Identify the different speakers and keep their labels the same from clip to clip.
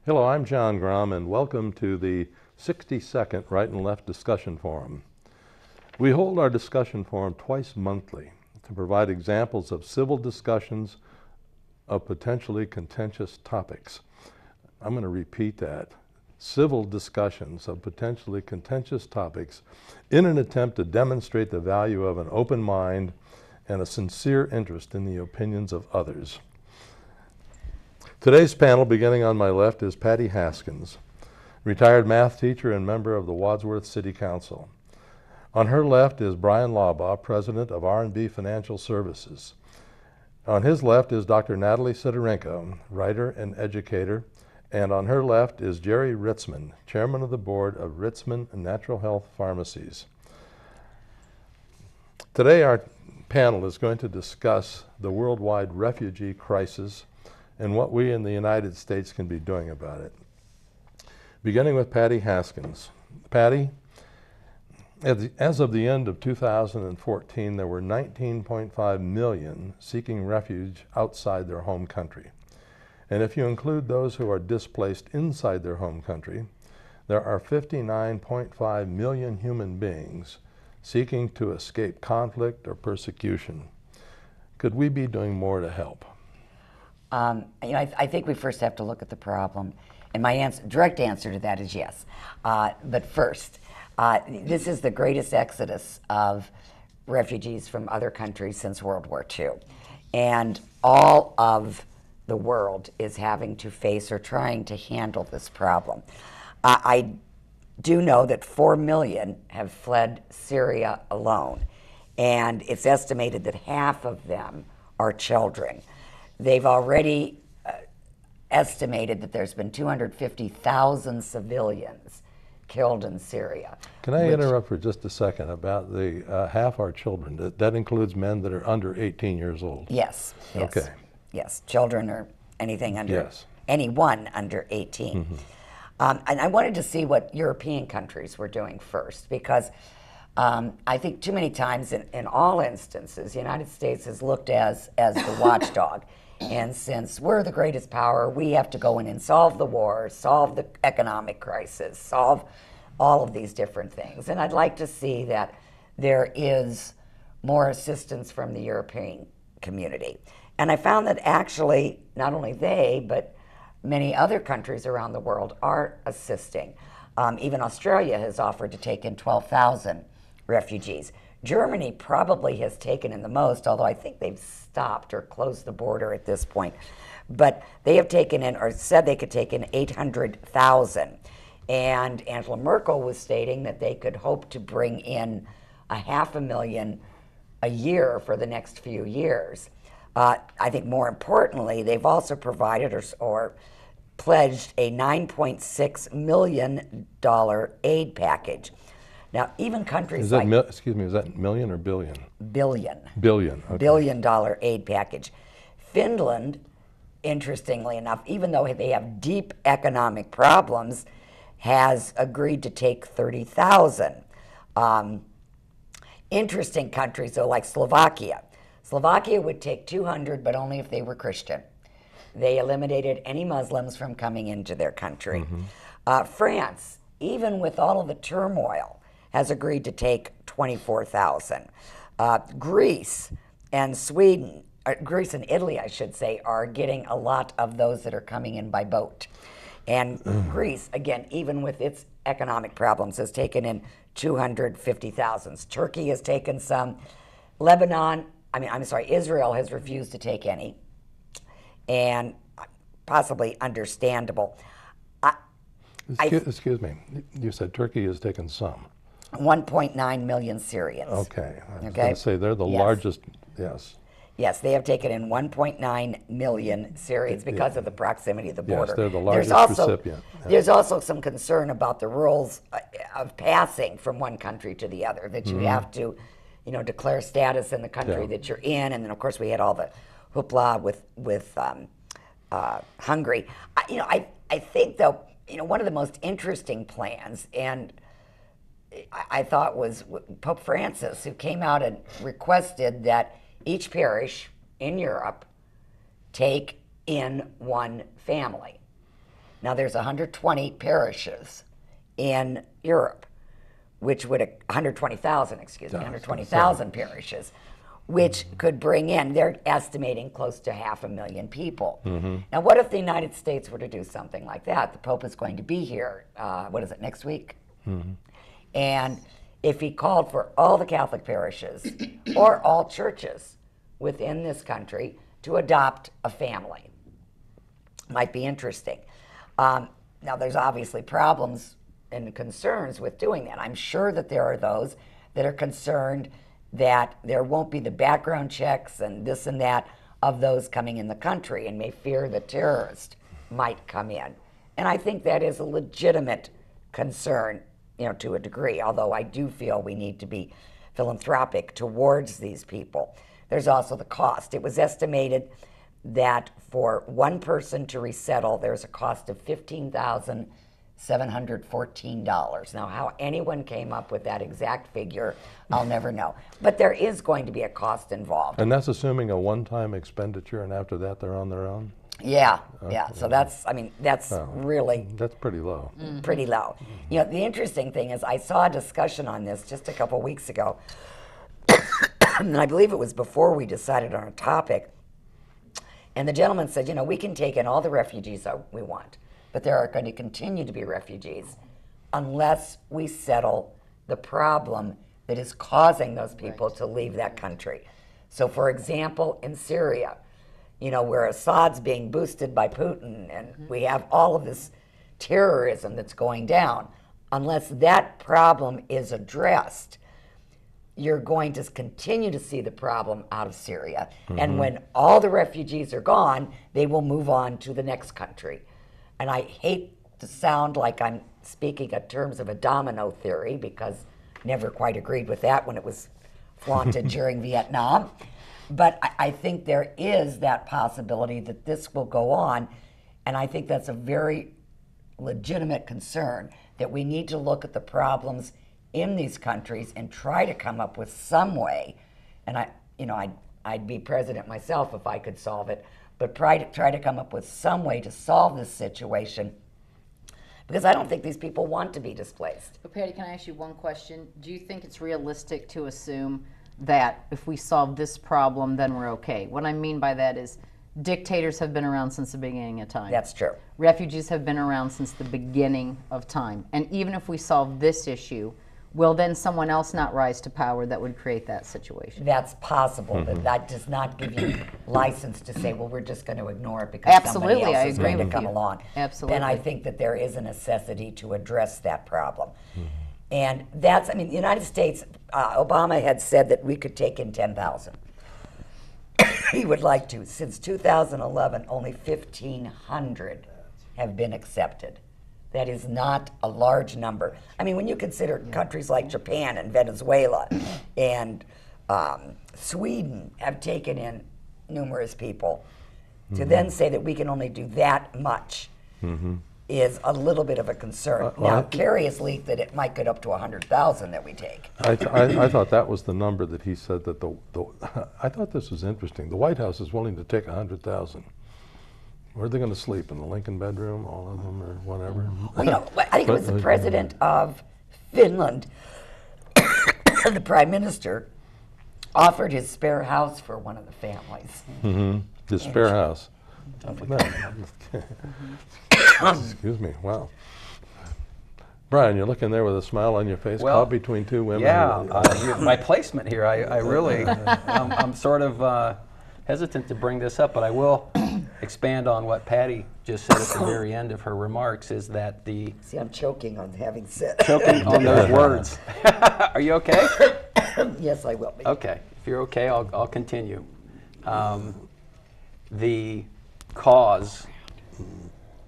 Speaker 1: Hello, I'm John Grom, and welcome to the 60-second Right and Left Discussion Forum. We hold our discussion forum twice monthly to provide examples of civil discussions of potentially contentious topics. I'm going to repeat that. Civil discussions of potentially contentious topics in an attempt to demonstrate the value of an open mind and a sincere interest in the opinions of others. Today's panel, beginning on my left, is Patty Haskins, retired math teacher and member of the Wadsworth City Council. On her left is Bryan Laubaugh, president of R&B Financial Services. On his left is Dr. Natalie Sydorenko, writer and educator, and on her left is Jerry Ritzman, chairman of the board of Ritzman Natural Health Pharmacies. Today our panel is going to discuss the worldwide refugee crisis and what we in the United States can be doing about it. Beginning with Patty Haskins. Patty, as of the end of 2014, there were 19.5 million seeking refuge outside their home country. And if you include those who are displaced inside their home country, there are 59.5 million human beings seeking to escape conflict or persecution. Could we be doing more to help?
Speaker 2: I think we first have to look at the problem, and my direct answer to that is yes. But first, this is the greatest exodus of refugees from other countries since World War II, and all of the world is having to face or trying to handle this problem. I do know that 4 million have fled Syria alone, and it's estimated that half of them are children. They've already estimated that there's been 250,000 civilians killed in Syria.
Speaker 1: Can I interrupt for just a second about the half our children? That includes men that are under 18 years old?
Speaker 2: Yes.
Speaker 1: Okay.
Speaker 2: Yes, children or anything under,
Speaker 1: yes.
Speaker 2: Anyone under 18.
Speaker 1: Mm-hmm.
Speaker 2: And I wanted to see what European countries were doing first, because I think too many times in all instances, the United States is looked as the watchdog. And since we're the greatest power, we have to go in and solve the war, solve the economic crisis, solve all of these different things. And I'd like to see that there is more assistance from the European community. And I found that actually, not only they, but many other countries around the world are assisting. Even Australia has offered to take in 12,000 refugees. Germany probably has taken in the most, although I think they've stopped or closed the border at this point. But they have taken in, or said they could take in 800,000. And Angela Merkel was stating that they could hope to bring in 500,000 a year for the next few years. I think more importantly, they've also provided or pledged a $9.6 million aid package. Now, even countries
Speaker 1: is that is that million or billion?
Speaker 2: Billion.
Speaker 1: Billion. Okay.
Speaker 2: $1 billion aid package. Finland, interestingly enough, even though they have deep economic problems, has agreed to take 30,000. Interesting countries, though, like Slovakia. Slovakia would take 200, but only if they were Christian. They eliminated any Muslims from coming into their country. Mm-hmm. France, even with all of the turmoil, has agreed to take 24,000. Greece and Sweden, Greece and Italy, I should say, are getting a lot of those that are coming in by boat. And Greece, again, even with its economic problems, has taken in 250,000. Turkey has taken some. Israel has refused to take any. And possibly understandable.
Speaker 1: Excuse me, you said Turkey has taken some.
Speaker 2: 1.9 million Syrians.
Speaker 1: Okay, I was going to say they're the largest, yes.
Speaker 2: Yes, they have taken in 1.9 million Syrians because of the proximity of the border.
Speaker 1: Yes, they're the largest recipient.
Speaker 2: There's also some concern about the rules of passing from one country to the other, that you have to, declare status in the country that you're in, and then of course we had all the hoopla with Hungary. I think though, one of the most interesting plans, and I thought was Pope Francis, who came out and requested that each parish in Europe take in one family. Now there's 120 parishes in Europe, which would 120,000, excuse me, 120,000 parishes, which could bring in, they're estimating close to 500,000 people. Now what if the United States were to do something like that? The Pope is going to be here, next week? And if he called for all the Catholic parishes or all churches within this country to adopt a family, might be interesting. Now there's obviously problems and concerns with doing that. I'm sure that there are those that are concerned that there won't be the background checks and this and that of those coming in the country, and may fear that terrorists might come in. And I think that is a legitimate concern, to a degree, although I do feel we need to be philanthropic towards these people. There's also the cost. It was estimated that for one person to resettle, there's a cost of $15,714. Now, how anyone came up with that exact figure, I'll never know. But there is going to be a cost involved.
Speaker 1: And that's assuming a one-time expenditure, and after that they're on their own?
Speaker 2: Yeah. So that's really...
Speaker 1: That's pretty low.
Speaker 2: Pretty low. The interesting thing is I saw a discussion on this just a couple weeks ago, and I believe it was before we decided on a topic, and the gentleman said, we can take in all the refugees that we want, but there are going to continue to be refugees unless we settle the problem that is causing those people to leave that country. So, for example, in Syria, where Assad's being boosted by Putin, and we have all of this terrorism that's going down, unless that problem is addressed, you're going to continue to see the problem out of Syria. And when all the refugees are gone, they will move on to the next country. And I hate to sound like I'm speaking in terms of a domino theory, because never quite agreed with that when it was flaunted during Vietnam. But I think there is that possibility that this will go on, and I think that's a very legitimate concern, that we need to look at the problems in these countries and try to come up with some way, and I'd be president myself if I could solve it, but try to come up with some way to solve this situation, because I don't think these people want to be displaced.
Speaker 3: But Patty, can I ask you one question? Do you think it's realistic to assume that if we solve this problem, then we're okay? What I mean by that is dictators have been around since the beginning of time.
Speaker 2: That's true.
Speaker 3: Refugees have been around since the beginning of time. And even if we solve this issue, will then someone else not rise to power that would create that situation?
Speaker 2: That's possible, but that does not give you license to say, well, we're just going to ignore it because somebody else is going to come along.
Speaker 3: Absolutely.
Speaker 2: Then I think that there is a necessity to address that problem. And that's, the United States, Obama had said that we could take in 10,000. He would like to. Since 2011, only 1,500 have been accepted. That is not a large number. When you consider countries like Japan and Venezuela and Sweden have taken in numerous people, to then say that we can only do that much is a little bit of a concern. Now, Kerry has leaked that it might get up to 100,000 that we take.
Speaker 1: I thought that was the number that he said that I thought this was interesting. The White House is willing to take 100,000. Where are they going to sleep? In the Lincoln bedroom, all of them, or whatever?
Speaker 2: Well, I think it was the president of Finland, the prime minister, offered his spare house for one of the families.
Speaker 1: His spare house. Excuse me. Wow. Brian, you're looking there with a smile on your face, caught between two women.
Speaker 4: Yeah, my placement here, I really, I'm sort of hesitant to bring this up, but I will expand on what Patty just said at the very end of her remarks, is that the...
Speaker 2: See, I'm choking on having said.
Speaker 4: Choking on those words. Are you okay?
Speaker 2: Yes, I will be.
Speaker 4: Okay. If you're okay, I'll continue. The cause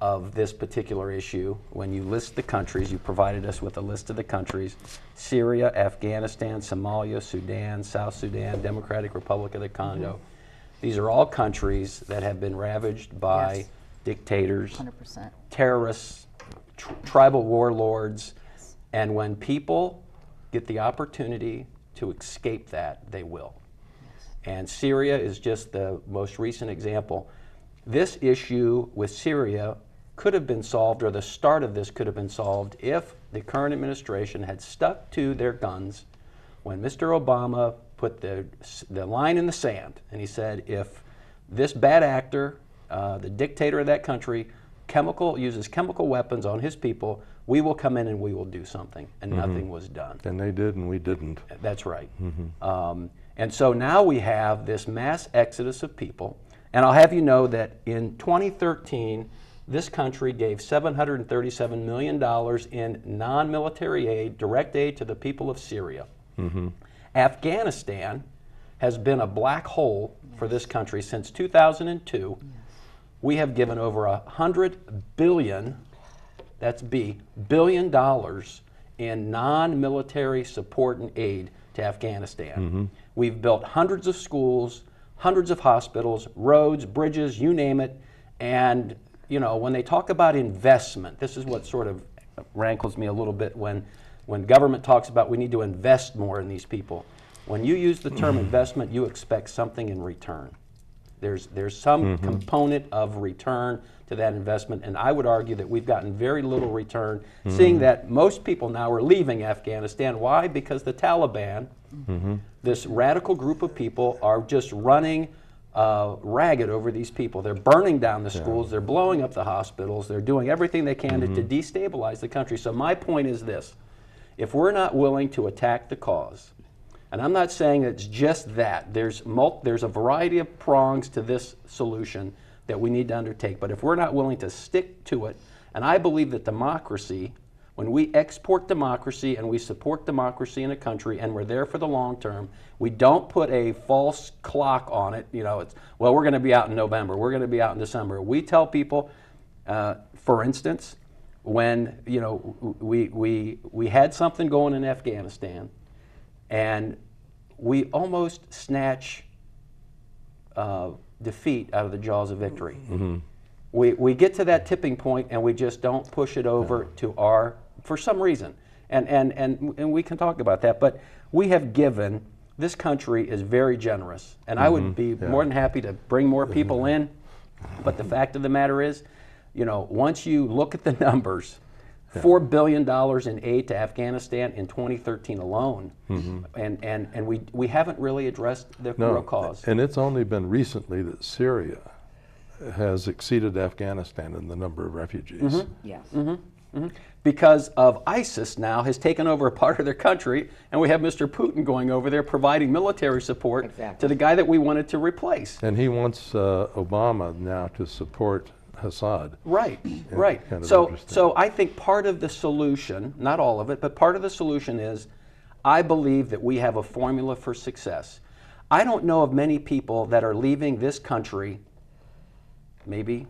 Speaker 4: of this particular issue, when you list the countries, you provided us with a list of the countries: Syria, Afghanistan, Somalia, Sudan, South Sudan, Democratic Republic of the Congo. These are all countries that have been ravaged by dictators,
Speaker 3: 100%.
Speaker 4: terrorists, tribal warlords, and when people get the opportunity to escape that, they will. And Syria is just the most recent example. This issue with Syria could have been solved, or the start of this could have been solved, if the current administration had stuck to their guns when Mr. Obama put the line in the sand, and he said, if this bad actor, the dictator of that country, uses chemical weapons on his people, we will come in and we will do something. And nothing was done.
Speaker 1: And they did, and we didn't.
Speaker 4: That's right. And so now we have this mass exodus of people. And I'll have you know that in 2013, this country gave $737 million in non-military aid, direct aid to the people of Syria. Afghanistan has been a black hole for this country since 2002. We have given over $100 billion, that's billion dollars in non-military support and aid to Afghanistan. We've built hundreds of schools, hundreds of hospitals, roads, bridges, you name it. And you know, when they talk about investment, this is what sort of rankles me a little bit when government talks about we need to invest more in these people. When you use the term investment, you expect something in return. There's some component of return to that investment, and I would argue that we've gotten very little return, seeing that most people now are leaving Afghanistan. Why? Because the Taliban, this radical group of people, are just running ragged over these people. They're burning down the schools, they're blowing up the hospitals, they're doing everything they can to destabilize the country. So my point is this: if we're not willing to attack the cause, and I'm not saying it's just that, there's a variety of prongs to this solution that we need to undertake, but if we're not willing to stick to it, and I believe that democracy, when we export democracy and we support democracy in a country and we're there for the long term, we don't put a false clock on it. You know, it's, well, we're going to be out in November, we're going to be out in December. We tell people, for instance, when we had something going in Afghanistan, and we almost snatch defeat out of the jaws of victory. We get to that tipping point and we just don't push it over to our, for some reason. And we can talk about that, but we have given, this country is very generous, and I would be more than happy to bring more people in, but the fact of the matter is, you know, once you look at the numbers, $4 billion in aid to Afghanistan in 2013 alone, and we haven't really addressed the real cause.
Speaker 1: And it's only been recently that Syria has exceeded Afghanistan in the number of refugees.
Speaker 2: Yes.
Speaker 4: Because of ISIS now has taken over a part of their country, and we have Mr. Putin going over there providing military support to the guy that we wanted to replace.
Speaker 1: And he wants Obama now to support Assad.
Speaker 4: Right.
Speaker 1: Kind of
Speaker 4: So I think part of the solution, not all of it, but part of the solution is, I believe that we have a formula for success. I don't know of many people that are leaving this country. Maybe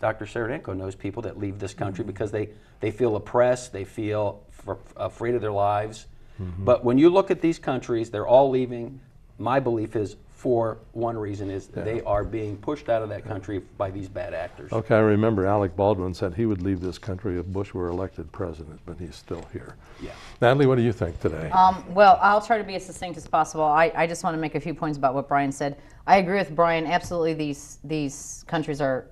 Speaker 4: Dr. Sydorenko knows people that leave this country because they feel oppressed, they feel afraid of their lives. But when you look at these countries, they're all leaving. My belief is, for one reason, is they are being pushed out of that country by these bad actors. Okay,
Speaker 1: I remember Alec Baldwin said he would leave this country if Bush were elected president, but he's still here. Natalie, what do you think today?
Speaker 3: Well, I'll try to be as succinct as possible. I just want to make a few points about what Bryan said. I agree with Bryan. Absolutely, these countries are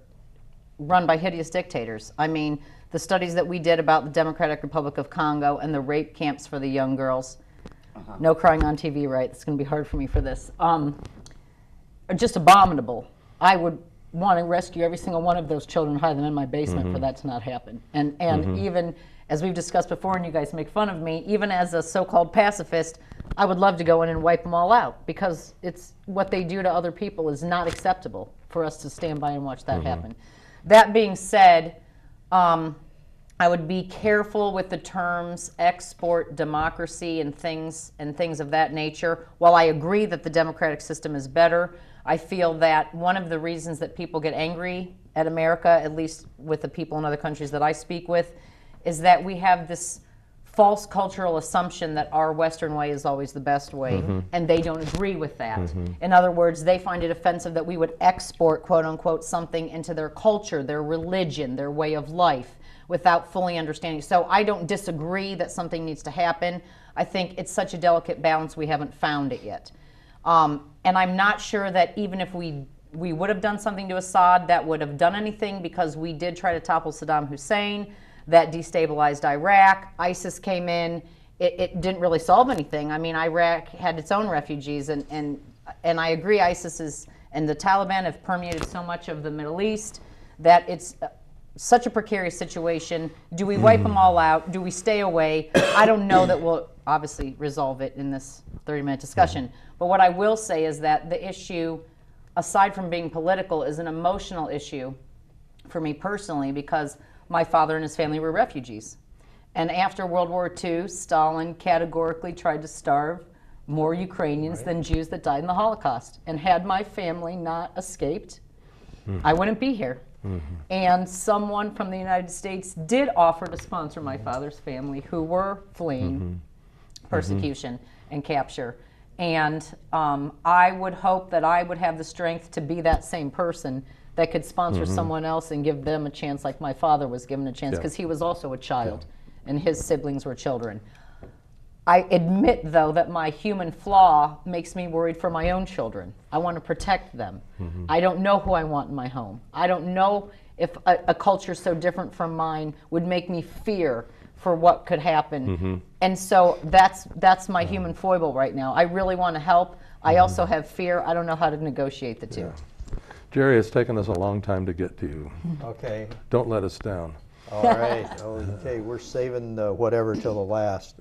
Speaker 3: run by hideous dictators. I mean, the studies that we did about the Democratic Republic of Congo and the rape camps for the young girls, no crying on TV, right? It's going to be hard for me for this. Are just abominable. I would want to rescue every single one of those children, hide them in my basement for that to not happen. And even, as we've discussed before, and you guys make fun of me, even as a so-called pacifist, I would love to go in and wipe them all out, because it's what they do to other people is not acceptable for us to stand by and watch that happen. That being said, I would be careful with the terms export democracy and things of that nature. While I agree that the democratic system is better, I feel that one of the reasons that people get angry at America, at least with the people in other countries that I speak with, is that we have this false cultural assumption that our Western way is always the best way, and they don't agree with that. In other words, they find it offensive that we would export, quote unquote, something into their culture, their religion, their way of life, without fully understanding. So I don't disagree that something needs to happen. I think it's such a delicate balance, we haven't found it yet. And I'm not sure that even if we we would have done something to Assad that would have done anything, because we did try to topple Saddam Hussein. That destabilized Iraq. ISIS came in. It didn't really solve anything. I mean, Iraq had its own refugees, and I agree, ISIS and the Taliban have permeated so much of the Middle East that it's such a precarious situation. Do we wipe them all out? Do we stay away? I don't know that we'll obviously resolve it in this 30-minute discussion. But what I will say is that the issue, aside from being political, is an emotional issue for me personally, because my father and his family were refugees. And after World War II, Stalin categorically tried to starve more Ukrainians than Jews that died in the Holocaust. And had my family not escaped, I wouldn't be here. And someone from the United States did offer to sponsor my father's family, who were fleeing persecution and capture. And I would hope that I would have the strength to be that same person that could sponsor someone else and give them a chance, like my father was given a chance, because he was also a child and his siblings were children. I admit, though, that my human flaw makes me worried for my own children. I want to protect them. I don't know who I want in my home. I don't know if a culture so different from mine would make me fear for what could happen. And so that's my human foible right now. I really want to help. I also have fear. I don't know how to negotiate the two.
Speaker 1: Jerry, it's taken us a long time to get to you.
Speaker 5: Okay.
Speaker 1: Don't let us down.
Speaker 5: All right. Okay, we're saving whatever till the last.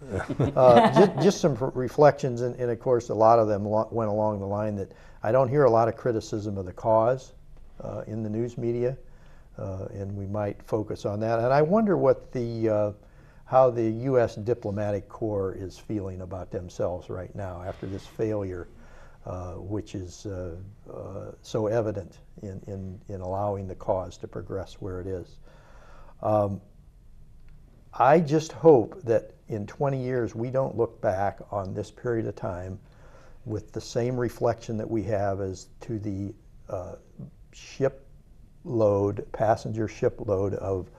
Speaker 5: Just some reflections, and of course, a lot of them went along the line that I don't hear a lot of criticism of the cause in the news media, and we might focus on that. And I wonder what how the U.S. diplomatic corps is feeling about themselves right now after this failure, which is so evident in allowing the cause to progress where it is. I just hope that in 20 years we don't look back on this period of time with the same reflection that we have as to the passenger shipload of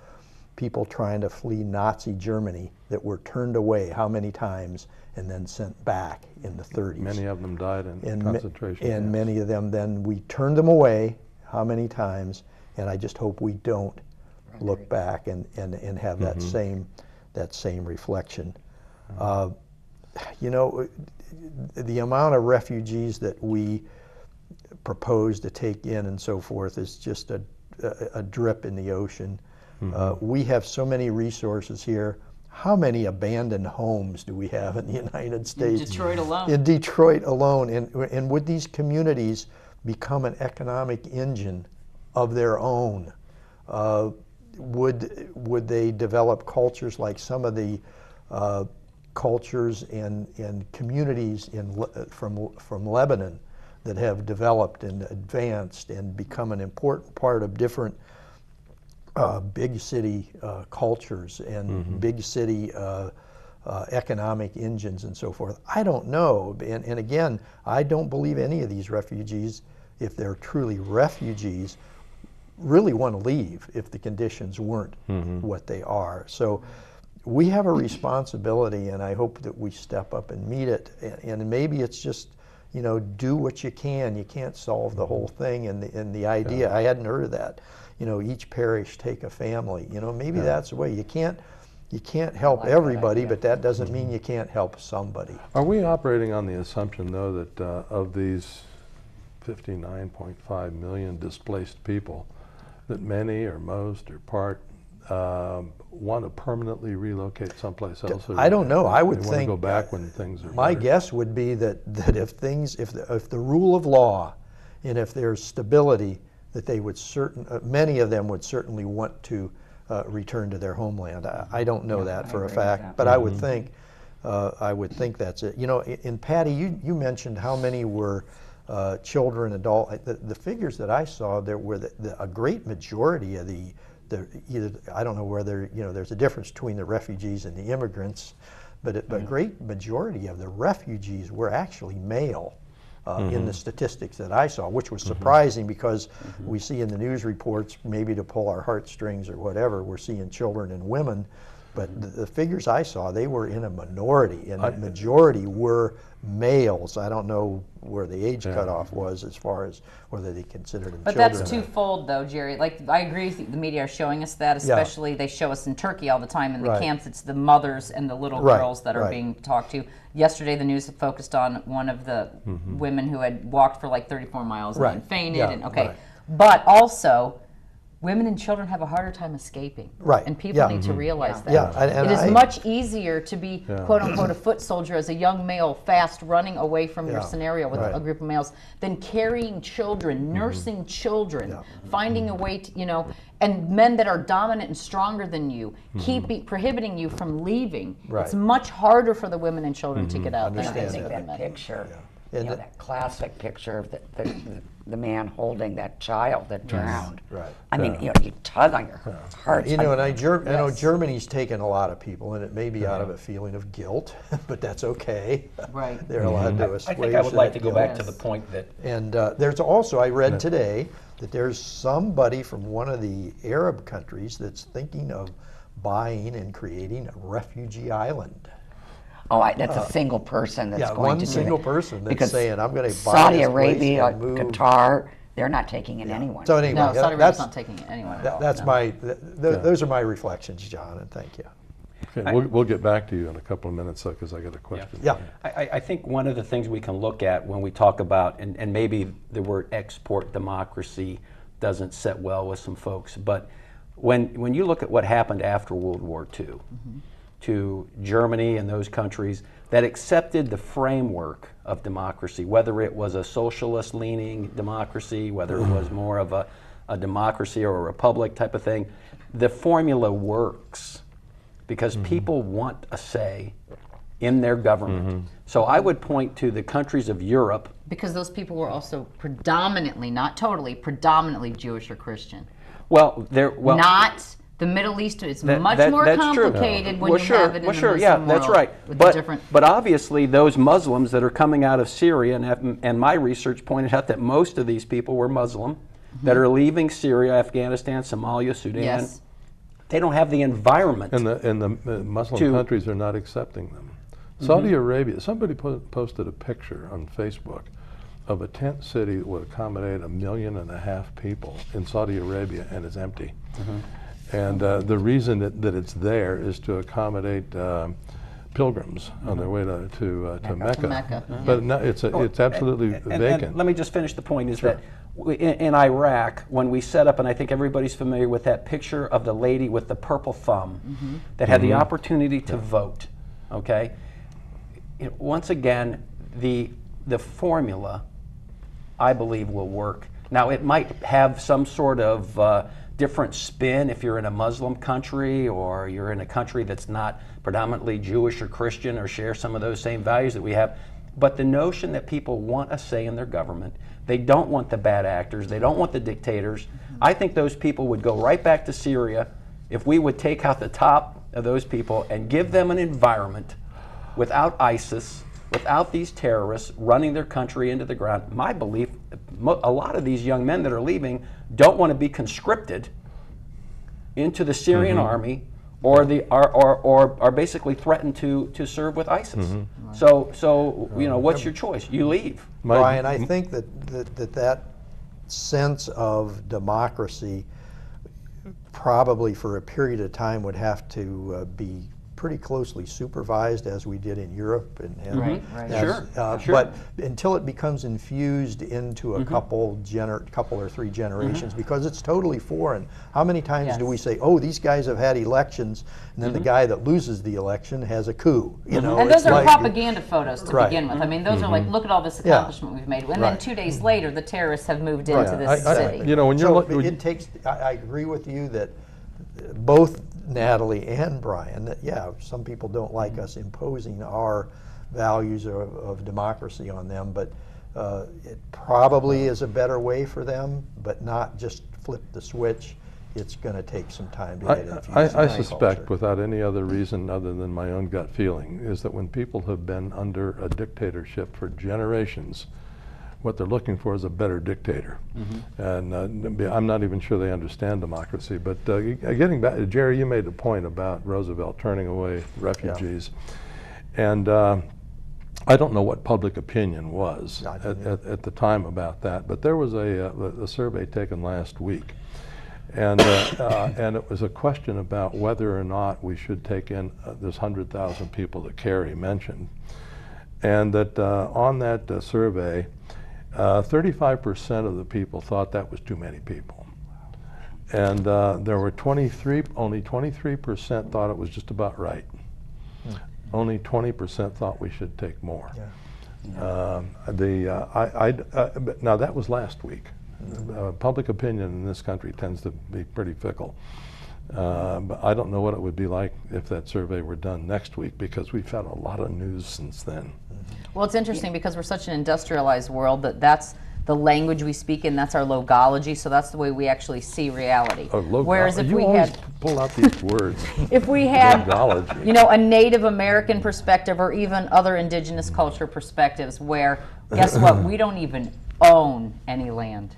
Speaker 5: people trying to flee Nazi Germany that were turned away how many times and then sent back in the 30s.
Speaker 1: Many of them died in concentration camps.
Speaker 5: And many of them, then we turned them away how many times, and I just hope we don't look back and have that same reflection. You know, the amount of refugees that we propose to take in and so forth is just a drip in the ocean. We have so many resources here. How many abandoned homes do we have in the United States?
Speaker 3: In Detroit alone.
Speaker 5: In Detroit alone. And would these communities become an economic engine of their own? Would they develop cultures like some of the cultures and communities from Lebanon that have developed and advanced and become an important part of different big city cultures and big city economic engines and so forth? I don't know. And again, I don't believe any of these refugees, if they're truly refugees, really want to leave if the conditions weren't what they are. So we have a responsibility, and I hope that we step up and meet it. And maybe it's just, you know, do what you can. You can't solve the whole thing. And the idea, I hadn't heard of that, you know, each parish take a family. You know, maybe that's the way. You can't help everybody, but that doesn't mean you can't help somebody.
Speaker 1: Are we operating on the assumption, though, that of these 59.5 million displaced people, that many or most or part want to permanently relocate someplace else?
Speaker 5: I don't know. I would
Speaker 1: think
Speaker 5: think
Speaker 1: go back when things are
Speaker 5: my
Speaker 1: better?
Speaker 5: guess would be that if the rule of law and if there's stability, that they would many of them would certainly want to return to their homeland. I don't know that for a fact, but I would think that's it. You know, in Patty, you mentioned how many were children, adult. The figures that I saw, there were a great majority of either, I don't know whether, you know, there's a difference between the refugees and the immigrants, but a great majority of the refugees were actually male in the statistics that I saw, which was surprising because we see in the news reports, maybe to pull our heartstrings or whatever, we're seeing children and women, But the figures I saw, they were in a minority, and the majority were males. I don't know where the age cutoff was as far as whether they considered them
Speaker 3: But
Speaker 5: children.
Speaker 3: that's twofold, though, Jerry. Like, I agree with you. The media are showing us that, especially they show us in Turkey all the time in the camps. It's the mothers and the little girls that are being talked to. Yesterday, the news focused on one of the women who had walked for like 34 miles and then fainted. But also, women and children have a harder time escaping. And people need to realize that. It is much easier to be, quote unquote, a foot soldier as a young male, fast running away from your scenario with a group of males, than carrying children, nursing children, finding a way to, you know, and men that are dominant and stronger than you, prohibiting you from leaving. It's much harder for the women and children to get out than it is for the men.
Speaker 2: Picture. You know, that classic picture of the man holding that child that drowned. I mean, you know, you tug on your heart.
Speaker 5: You know, and I know Germany's taken a lot of people, and it may be out of a feeling of guilt, but that's okay. They're allowed to assuage
Speaker 4: I think I would like to go back to the point that...
Speaker 5: And there's also, I read today, that there's somebody from one of the Arab countries that's thinking of buying and creating a refugee island.
Speaker 2: Oh, that's a single person that's going to do it.
Speaker 5: One single person that's saying, I'm going to buy
Speaker 2: Saudi
Speaker 5: this
Speaker 2: Arabia,
Speaker 5: place and move.
Speaker 2: Qatar, they're not taking in anyone.
Speaker 5: So anyway,
Speaker 3: No, Saudi Arabia's not taking anyone at all.
Speaker 5: That's those are my reflections, John, and thank you.
Speaker 1: Okay, we'll get back to you in a couple of minutes, because I got a question.
Speaker 4: I think one of the things we can look at when we talk about, and maybe the word export democracy doesn't set well with some folks, but when you look at what happened after World War II, to Germany and those countries that accepted the framework of democracy, whether it was a socialist-leaning democracy, whether it was more of a democracy or a republic type of thing, the formula works because people want a say in their government. So I would point to the countries of Europe.
Speaker 3: Because those people were also predominantly, not totally, predominantly Jewish or Christian.
Speaker 4: Well,
Speaker 3: not the Middle East. It's much more complicated when you have it in the Muslim
Speaker 4: that's
Speaker 3: world
Speaker 4: right.
Speaker 3: with
Speaker 4: But obviously, those Muslims that are coming out of Syria, and my research pointed out that most of these people were Muslim, that are leaving Syria, Afghanistan, Somalia, Sudan. They don't have the environment.
Speaker 1: And the Muslim countries are not accepting them. Saudi Arabia, somebody posted a picture on Facebook of a tent city that would accommodate 1.5 million people in Saudi Arabia, and it's empty. And the reason that it's there is to accommodate pilgrims on their way to Mecca. But no, it's absolutely vacant.
Speaker 4: And let me just finish the point, is that in Iraq, when we set up, and I think everybody's familiar with that picture of the lady with the purple thumb that had the opportunity to vote, okay? Once again, the formula, I believe, will work. Now, it might have some sort of different spin if you're in a Muslim country or you're in a country that's not predominantly Jewish or Christian or share some of those same values that we have. But the notion that people want a say in their government, they don't want the bad actors, they don't want the dictators. I think those people would go right back to Syria if we would take out the top of those people and give them an environment without ISIS, without these terrorists running their country into the ground. My belief, a lot of these young men that are leaving don't want to be conscripted into the Syrian army, or are basically threatened to serve with ISIS. So you know, what's your choice? You leave.
Speaker 5: Brian, I think that sense of democracy probably for a period of time would have to be pretty closely supervised, as we did in Europe, but until it becomes infused into a couple or three generations, because it's totally foreign. How many times do we say, "Oh, these guys have had elections," and then the guy that loses the election has a coup? You know,
Speaker 3: and those are propaganda photos to begin with. I mean, those are like, look at all this accomplishment we've made, and then 2 days later, the terrorists have moved into this city.
Speaker 1: You know, when you're
Speaker 5: it takes. I agree with you that both Natalie and Bryan, that some people don't like us imposing our values of democracy on them, but it probably is a better way for them, but not just flip the switch. It's going to take some time to get infused.
Speaker 1: I suspect, without any other reason other than my own gut feeling, is that when people have been under a dictatorship for generations, what they're looking for is a better dictator. And I'm not even sure they understand democracy. But getting back, Jerry, you made a point about Roosevelt turning away refugees. And I don't know what public opinion was at the time about that, but there was a survey taken last week. And it was a question about whether or not we should take in this 100,000 people that Kerry mentioned. And that on that survey, 35% of the people thought that was too many people. And there were only 23% thought it was just about right. Only 20% thought we should take more. Now that was last week. Public opinion in this country tends to be pretty fickle. But I don't know what it would be like if that survey were done next week, because we've had a lot of news since then.
Speaker 3: Well, it's interesting because we're such an industrialized world that's the language we speak in, that's our logology, so that's the way we actually see reality. Whereas if we had
Speaker 1: pull out these words.
Speaker 3: If we had
Speaker 1: logology.
Speaker 3: You know, a Native American perspective or even other indigenous culture perspectives where, guess what, we don't even own any land.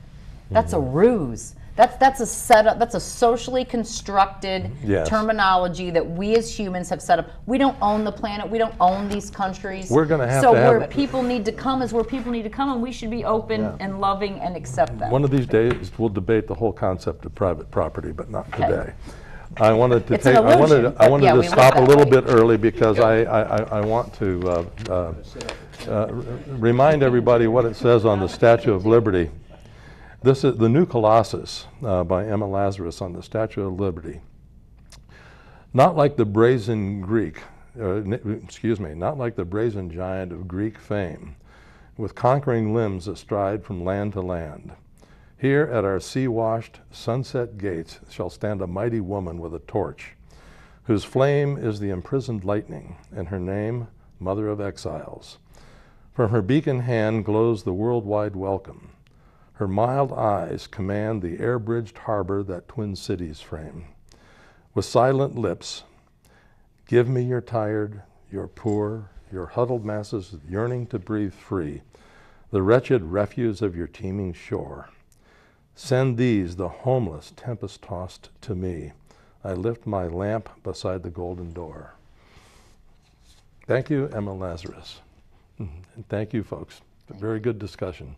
Speaker 3: That's a ruse. That's a setup. That's a socially constructed terminology that we as humans have set up. We don't own the planet. We don't own these countries.
Speaker 1: We're going to have
Speaker 3: so
Speaker 1: to have
Speaker 3: where people need to come is where people need to come, and we should be open and loving and accept them.
Speaker 1: One of these days, we'll debate the whole concept of private property, but not today. I wanted to to stop a little bit early because I want to remind everybody what it says on the Statue of Liberty. This is the New Colossus by Emma Lazarus on the Statue of Liberty. Not like the brazen not like the brazen giant of Greek fame, with conquering limbs astride from land to land. Here at our sea-washed sunset gates shall stand a mighty woman with a torch, whose flame is the imprisoned lightning, and her name, Mother of Exiles. From her beacon hand glows the worldwide welcome. Her mild eyes command the air-bridged harbor that twin cities frame. With silent lips, give me your tired, your poor, your huddled masses yearning to breathe free, the wretched refuse of your teeming shore. Send these, the homeless, tempest-tossed, to me. I lift my lamp beside the golden door. Thank you, Emma Lazarus. And thank you, folks. A very good discussion.